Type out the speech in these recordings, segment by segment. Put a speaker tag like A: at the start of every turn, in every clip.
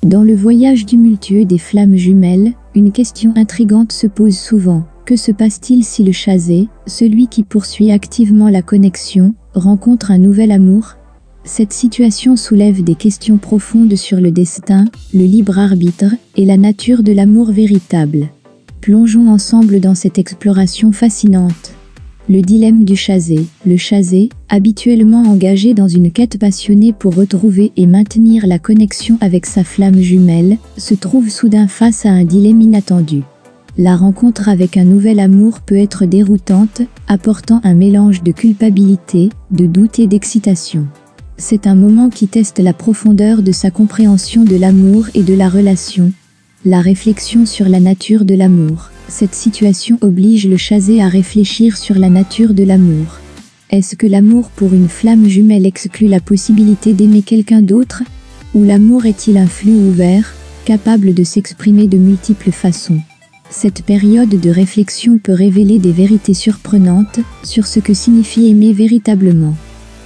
A: Dans le voyage tumultueux des flammes jumelles, une question intrigante se pose souvent. Que se passe-t-il si le chasé, celui qui poursuit activement la connexion, rencontre un nouvel amour? Cette situation soulève des questions profondes sur le destin, le libre arbitre et la nature de l'amour véritable. Plongeons ensemble dans cette exploration fascinante. Le dilemme du chasé. Le chasé, habituellement engagé dans une quête passionnée pour retrouver et maintenir la connexion avec sa flamme jumelle, se trouve soudain face à un dilemme inattendu. La rencontre avec un nouvel amour peut être déroutante, apportant un mélange de culpabilité, de doute et d'excitation. C'est un moment qui teste la profondeur de sa compréhension de l'amour et de la relation. La réflexion sur la nature de l'amour. Cette situation oblige le chasé à réfléchir sur la nature de l'amour. Est-ce que l'amour pour une flamme jumelle exclut la possibilité d'aimer quelqu'un d'autre? Ou l'amour est-il un flux ouvert, capable de s'exprimer de multiples façons? Cette période de réflexion peut révéler des vérités surprenantes sur ce que signifie aimer véritablement.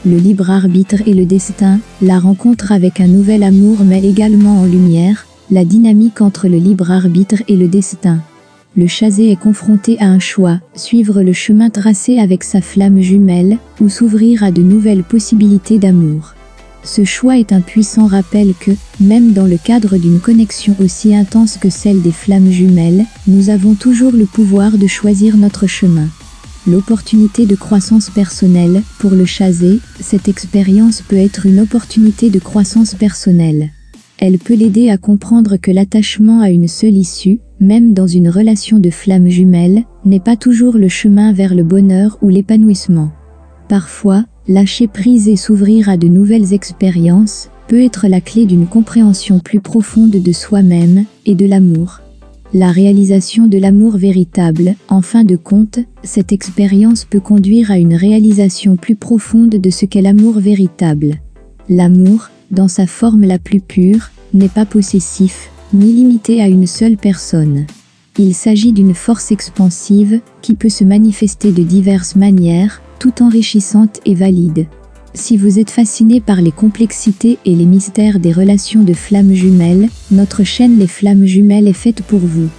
A: Le libre arbitre et le destin. La rencontre avec un nouvel amour met également en lumière la dynamique entre le libre arbitre et le destin. Le chasé est confronté à un choix, suivre le chemin tracé avec sa flamme jumelle, ou s'ouvrir à de nouvelles possibilités d'amour. Ce choix est un puissant rappel que, même dans le cadre d'une connexion aussi intense que celle des flammes jumelles, nous avons toujours le pouvoir de choisir notre chemin. L'opportunité de croissance personnelle. Pour le chasé, cette expérience peut être une opportunité de croissance personnelle. Elle peut l'aider à comprendre que l'attachement à une seule issue, même dans une relation de flamme jumelle, n'est pas toujours le chemin vers le bonheur ou l'épanouissement. Parfois, lâcher prise et s'ouvrir à de nouvelles expériences peut être la clé d'une compréhension plus profonde de soi-même et de l'amour. La réalisation de l'amour véritable. En fin de compte, cette expérience peut conduire à une réalisation plus profonde de ce qu'est l'amour véritable. L'amour, dans sa forme la plus pure, n'est pas possessif, ni limité à une seule personne. Il s'agit d'une force expansive qui peut se manifester de diverses manières, tout enrichissante et valide. Si vous êtes fasciné par les complexités et les mystères des relations de flammes jumelles, notre chaîne Les Flammes Jumelles est faite pour vous.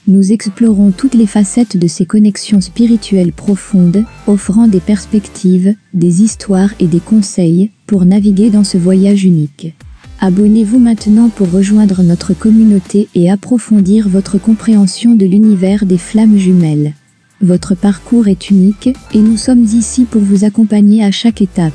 A: Nous explorons toutes les facettes de ces connexions spirituelles profondes, offrant des perspectives, des histoires et des conseils pour naviguer dans ce voyage unique. Abonnez-vous maintenant pour rejoindre notre communauté et approfondir votre compréhension de l'univers des flammes jumelles. Votre parcours est unique et nous sommes ici pour vous accompagner à chaque étape.